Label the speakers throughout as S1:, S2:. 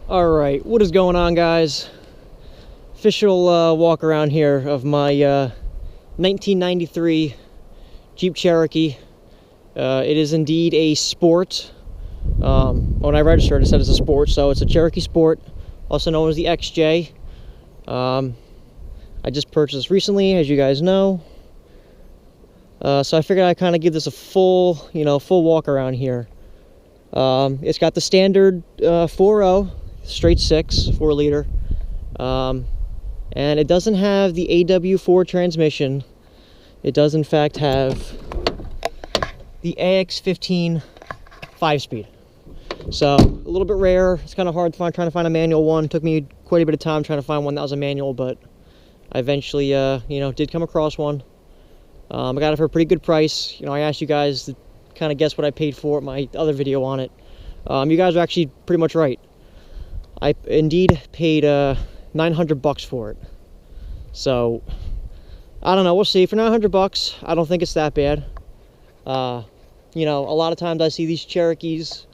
S1: Alright, what is going on, guys? Official walk around here of my 1993 Jeep Cherokee. It is indeed a sport. When I registered it said it's a sport, so it's a Cherokee Sport, also known as the XJ. I just purchased this recently, as you guys know. So I figured I'd kind of give this a full walk around here. It's got the standard 4.0 straight 6 4-liter, and it doesn't have the AW4 transmission. It does in fact have the AX15 5-speed. So a little bit rare. It's kind of hard to find, trying to find a manual one. It took me quite a bit of time trying to find one that was a manual, but I eventually did come across one. I got it for a pretty good price. I asked you guys to kind of guess what I paid for it, my other video on it. You guys are actually pretty much right. I indeed paid $900 for it. So I don't know, we'll see. For $900, I don't think it's that bad. A lot of times I see these Cherokees,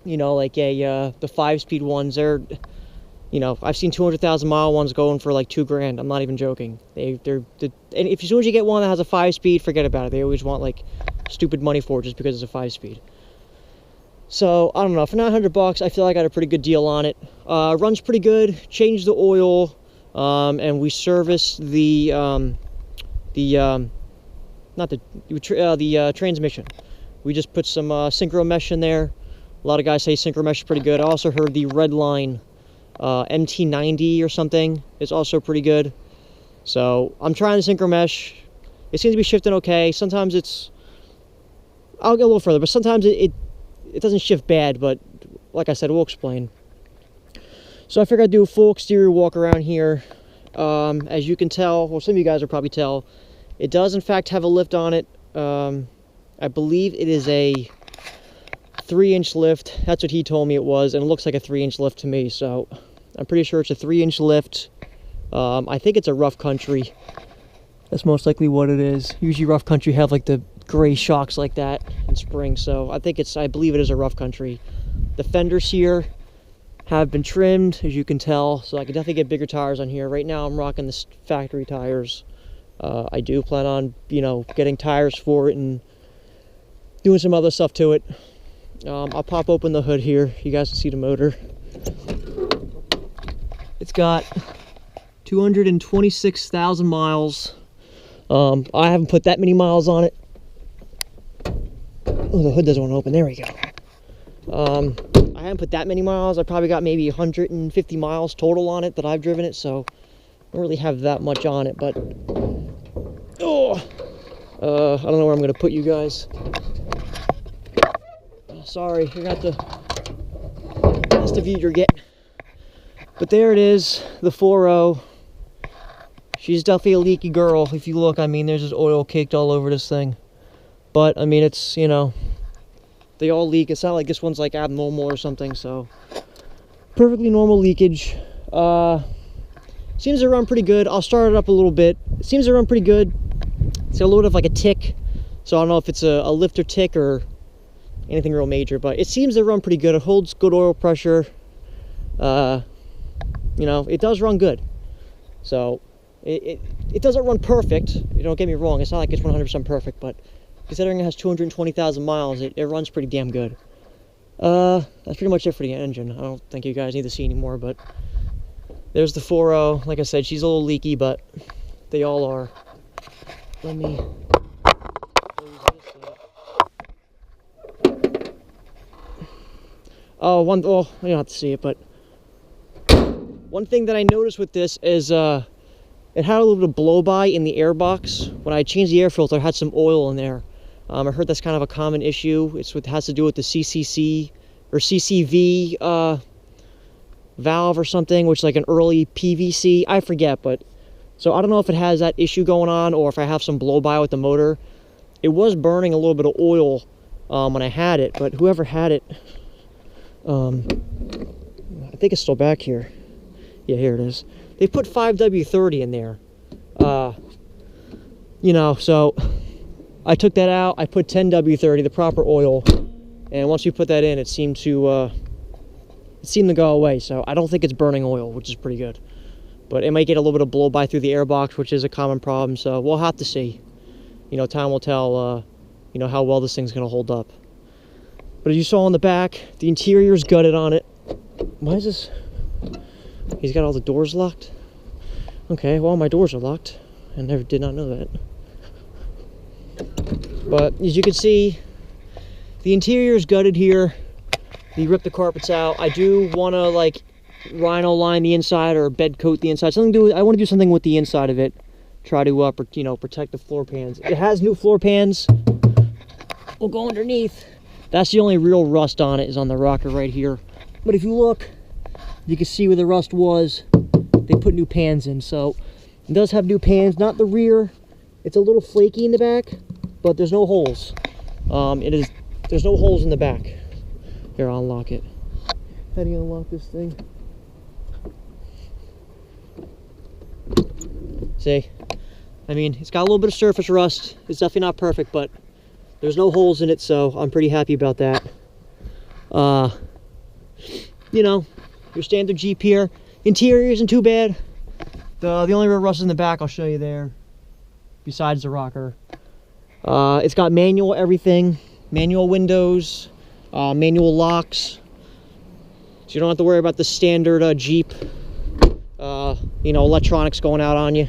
S1: like the 5-speed ones. They're, I've seen 200,000-mile ones going for like $2,000. I'm not even joking. And as soon as you get one that has a 5-speed, forget about it. They always want like stupid money for it just because it's a 5-speed. So I don't know. For $900, I feel like I got a pretty good deal on it. Runs pretty good. Changed the oil, and we serviced the transmission. We just put some synchro mesh in there. A lot of guys say synchro mesh is pretty good. I also heard the Redline MT90 or something is also pretty good. So I'm trying the synchro mesh. It seems to be shifting okay. Sometimes I'll get a little further, but sometimes it doesn't shift bad, but like I said, we'll explain. So I figured I'd do a full exterior walk around here. As you can tell, well, some of you guys will probably tell, it does in fact have a lift on it. I believe it is a 3-inch lift. That's what he told me it was, and it looks like a 3-inch lift to me, so I'm pretty sure it's a 3-inch lift. I think it's a rough country. That's most likely what it is. Usually rough country have like the gray shocks like that in spring, so I believe it is a rough country. The fenders here have been trimmed, as you can tell, so I can definitely get bigger tires on here. Right now I'm rocking the factory tires. I do plan on, getting tires for it and doing some other stuff to it. I'll pop open the hood here. You guys can see the motor. It's got 226,000 miles. I haven't put that many miles on it. Oh, the hood doesn't want to open. There we go. I haven't put that many miles. I probably got maybe 150 miles total on it that I've driven it, so I don't really have that much on it, but I don't know where I'm going to put you guys. Sorry, that's the view you're getting. But there it is, the 4.0. She's definitely a leaky girl. If you look, there's just oil caked all over this thing. But, it's, they all leak. It's not like this one's like abnormal or something, so perfectly normal leakage. Seems to run pretty good. I'll start it up a little bit. It seems to run pretty good. It's a little bit of like a tick, so I don't know if it's a lifter tick or anything real major, but it seems to run pretty good. It holds good oil pressure. It does run good. So it doesn't run perfect. Don't get me wrong. It's not like it's 100% perfect, but considering it has 220,000 miles, it runs pretty damn good. That's pretty much it for the engine. I don't think you guys need to see anymore, but there's the 4.0. Like I said, she's a little leaky, but they all are. Let me... you don't have to see it, but one thing that I noticed with this is it had a little bit of blow-by in the air box. When I changed the air filter, it had some oil in there. I heard that's kind of a common issue. It has to do with the CCC or CCV valve or something, which is like an early PVC. I forget, but so I don't know if it has that issue going on or if I have some blow-by with the motor. It was burning a little bit of oil when I had it, but whoever had it, I think it's still back here. Yeah, here it is. They put 5W30 in there. So I took that out. I put 10W30, the proper oil. And once you put that in, it seemed to it seemed to go away. So I don't think it's burning oil, which is pretty good. But it might get a little bit of blow by through the airbox, which is a common problem. So we'll have to see. You know, time will tell, you know, how well this thing's going to hold up. But as you saw on the back, the interior's gutted on it. Why is this? He's got all the doors locked? Okay, well, my doors are locked. I never did not know that. But as you can see, the interior is gutted here. You rip the carpets out. I do want to, like, rhino line the inside or bed coat the inside. Something to do. I want to do something with the inside of it. Try to, you know, protect the floor pans. It has new floor pans. We'll go underneath. That's the only real rust on it, is on the rocker right here. But if you look, you can see where the rust was. They put new pans in, so it does have new pans. Not the rear. It's a little flaky in the back, but there's no holes. There's no holes in the back. Here, I'll unlock it. How do you unlock this thing? See? I mean, it's got a little bit of surface rust. It's definitely not perfect, but there's no holes in it, so I'm pretty happy about that. You know, your standard Jeep here. Interior isn't too bad. The only real rust is in the back, I'll show you there. Besides the rocker. It's got manual everything. Manual windows. Manual locks. So you don't have to worry about the standard Jeep, you know, electronics going out on you.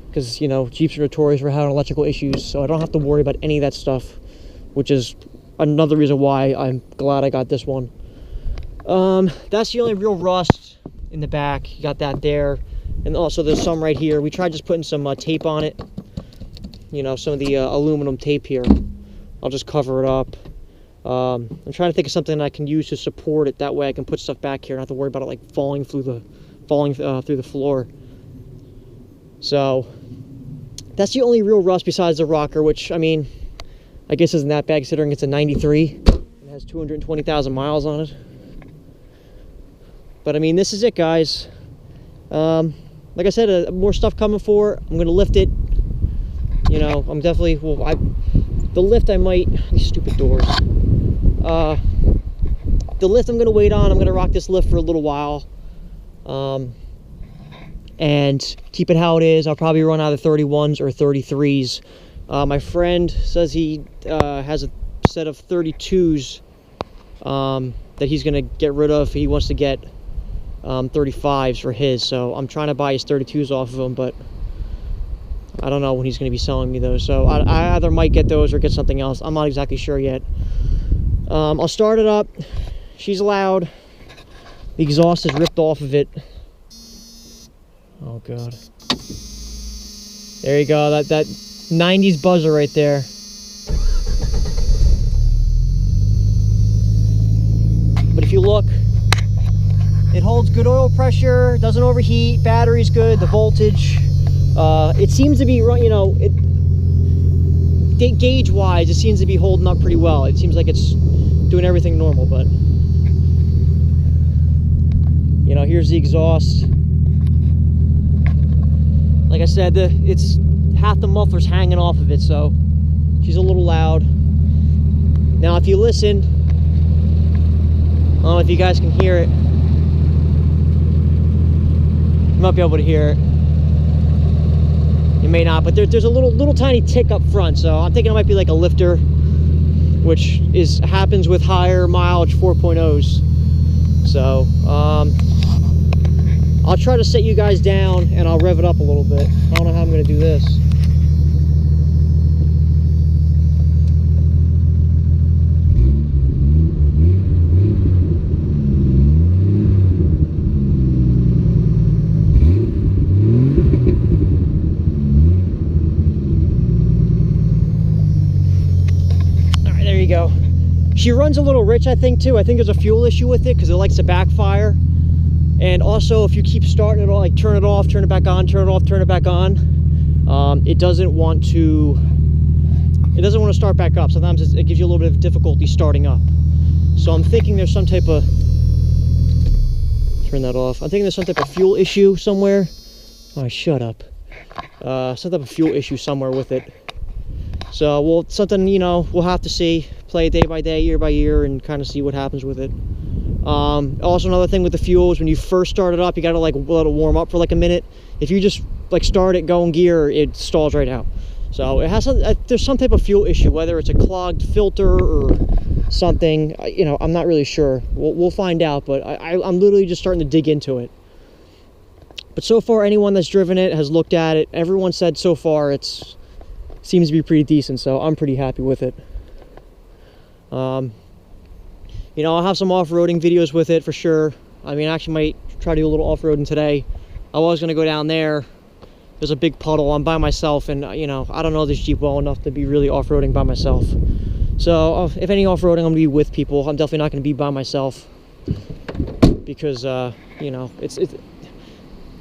S1: Because, you know, Jeeps are notorious for having electrical issues, so I don't have to worry about any of that stuff, which is another reason why I'm glad I got this one. That's the only real rust in the back. You got that there, and also there's some right here. We tried just putting some tape on it, you know, some of the aluminum tape here. I'll just cover it up. I'm trying to think of something I can use to support it. That way I can put stuff back here and not have to worry about it like falling through the floor. So that's the only real rust besides the rocker, which, I mean, I guess isn't that bad considering it's a 93 and has 220,000 miles on it. But I mean, this is it, guys. Like I said, more stuff coming for it. I'm gonna lift it. You know, I'm definitely, well, the lift I might, these stupid doors. The lift I'm gonna wait on. I'm gonna rock this lift for a little while. And keep it how it is. I'll probably run either 31s or 33s. My friend says he has a set of 32s that he's gonna get rid of. He wants to get 35s for his, so I'm trying to buy his 32s off of him, but I don't know when he's gonna be selling me those. So I either might get those or get something else. I'm not exactly sure yet. I'll start it up. She's loud. The exhaust is ripped off of it. Oh god. There you go, that 90s buzzer right there. But if you look, it holds good oil pressure, doesn't overheat, battery's good, the voltage. It seems to be, you know, gauge-wise, it seems to be holding up pretty well. It seems like it's doing everything normal, but you know, here's the exhaust. Like I said, it's half the muffler's hanging off of it, so she's a little loud. Now, if you listen, I don't know if you guys can hear it. You might be able to hear it. You may not, but there's a little tiny tick up front, so I'm thinking it might be like a lifter, which happens with higher mileage 4.0s. So, I'll try to set you guys down and I'll rev it up a little bit. I don't know how I'm going to do this. All right, there you go. She runs a little rich, I think, too. I think there's a fuel issue with it because it likes to backfire. And also, if you keep starting it all, like turn it off, turn it back on, turn it off, turn it back on, it doesn't want to start back up. Sometimes it gives you a little bit of difficulty starting up. So I'm thinking there's some type of, turn that off. I'm thinking there's some type of fuel issue somewhere. Oh, shut up. Some type of fuel issue somewhere with it. So, well, something, you know, we'll have to see. Play it day by day, year by year, and kind of see what happens with it. Also, another thing with the fuel is when you first start it up, you gotta like let it warm up for like a minute. If you just like start it going gear, it stalls right out. So it has there's some type of fuel issue, whether it's a clogged filter or something. You know, I'm not really sure. We'll find out, but I'm literally just starting to dig into it. But so far, anyone that's driven it has looked at it. Everyone said so far seems to be pretty decent, so I'm pretty happy with it. You know, I'll have some off-roading videos with it for sure. I mean, I actually might try to do a little off-roading today. I was going to go down there. There's a big puddle. I'm by myself, and, you know, I don't know this Jeep well enough to be really off-roading by myself. So, if any off-roading, I'm going to be with people. I'm definitely not going to be by myself. Because, you know,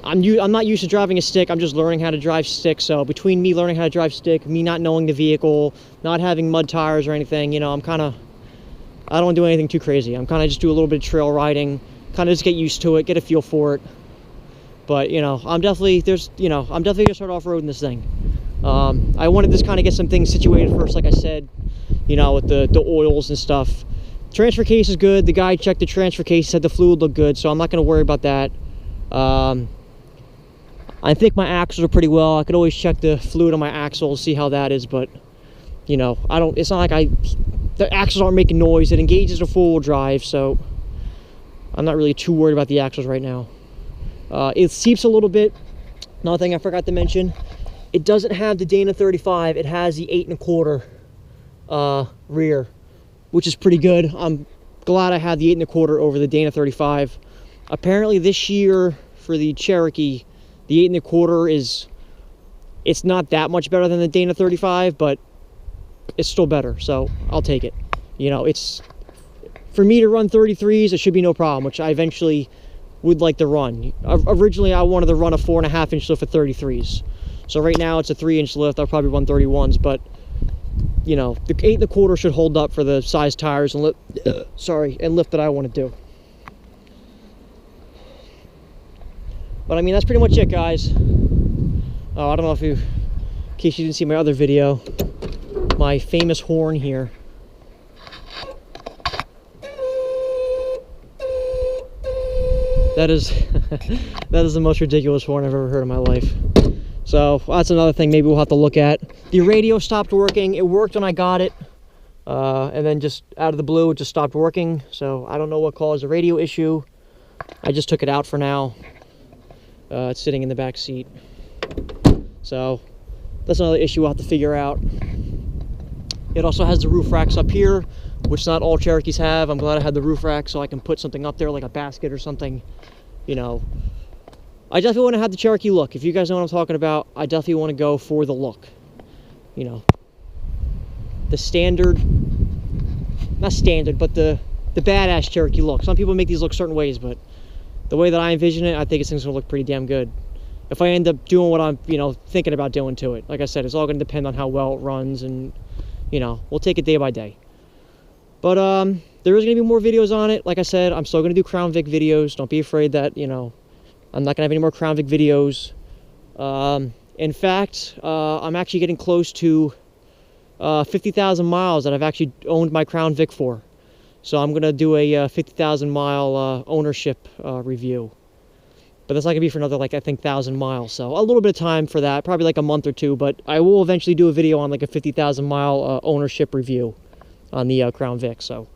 S1: I'm not used to driving a stick. I'm just learning how to drive stick. So, between me learning how to drive stick, me not knowing the vehicle, not having mud tires or anything, you know, I don't do anything too crazy. I'm kind of just do a little bit of trail riding, kind of just get used to it, get a feel for it. But, you know, I'm definitely going to start off-roading this thing. I wanted to kind of get some things situated first, like I said, you know, with the oils and stuff. Transfer case is good. The guy checked the transfer case, said the fluid looked good, so I'm not going to worry about that. I think my axles are pretty well. I could always check the fluid on my axles, see how that is, but, you know, it's not like the axles aren't making noise. It engages the four-wheel drive, so I'm not really too worried about the axles right now. It seeps a little bit. Another thing I forgot to mention, it doesn't have the Dana 35. It has the 8 1/4 rear, which is pretty good. I'm glad I had the 8 1/4 over the Dana 35. Apparently this year for the Cherokee, the 8 1/4 it's not that much better than the Dana 35, but it's still better, so I'll take it. You know, it's for me to run 33s, it should be no problem, which I eventually would like to run. Originally, I wanted to run a 4.5-inch lift at 33s. So right now it's a 3-inch lift. I'll probably run 31s, but you know, the 8 1/4 should hold up for the size tires and lift that I want to do. But I mean, that's pretty much it, guys. Oh, I don't know if in case you didn't see my other video, my famous horn here. That is that is the most ridiculous horn I've ever heard in my life. So that's another thing maybe we'll have to look at. The radio stopped working. It worked when I got it, and then just out of the blue it just stopped working. So I don't know what caused the radio issue. I just took it out for now. It's sitting in the back seat. So that's another issue we'll have to figure out. It also has the roof racks up here, which not all Cherokees have. I'm glad I had the roof rack so I can put something up there like a basket or something. You know, I definitely want to have the Cherokee look. If you guys know what I'm talking about, I definitely want to go for the look. You know, the standard, not standard, but the badass Cherokee look. Some people make these look certain ways, but the way that I envision it, I think this thing's going to look pretty damn good. If I end up doing what I'm, you know, thinking about doing to it. Like I said, it's all going to depend on how well it runs, and, you know, we'll take it day by day. But there is going to be more videos on it. Like I said, I'm still going to do Crown Vic videos. Don't be afraid that, you know, I'm not going to have any more Crown Vic videos. In fact, I'm actually getting close to 50,000 miles that I've actually owned my Crown Vic for. So I'm going to do a 50,000 mile ownership review. But that's not going to be for another, like, I think, 1,000 miles. So a little bit of time for that, probably like a month or two. But I will eventually do a video on like a 50,000 mile ownership review on the Crown Vic. So,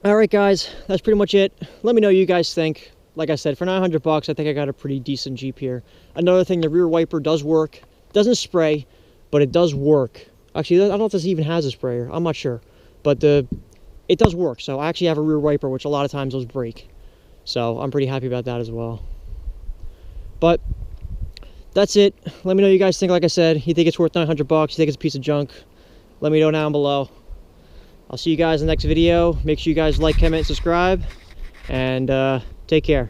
S1: all right, guys, that's pretty much it. Let me know what you guys think. Like I said, for 900 bucks, I think I got a pretty decent Jeep here. Another thing, the rear wiper does work. Doesn't spray, but it does work. Actually, I don't know if this even has a sprayer. I'm not sure. But it does work. So I actually have a rear wiper, which a lot of times those break. So I'm pretty happy about that as well. But that's it. Let me know what you guys think. Like I said, you think it's worth 900 bucks? You think it's a piece of junk? Let me know down below. I'll see you guys in the next video. Make sure you guys like, comment, subscribe, and take care.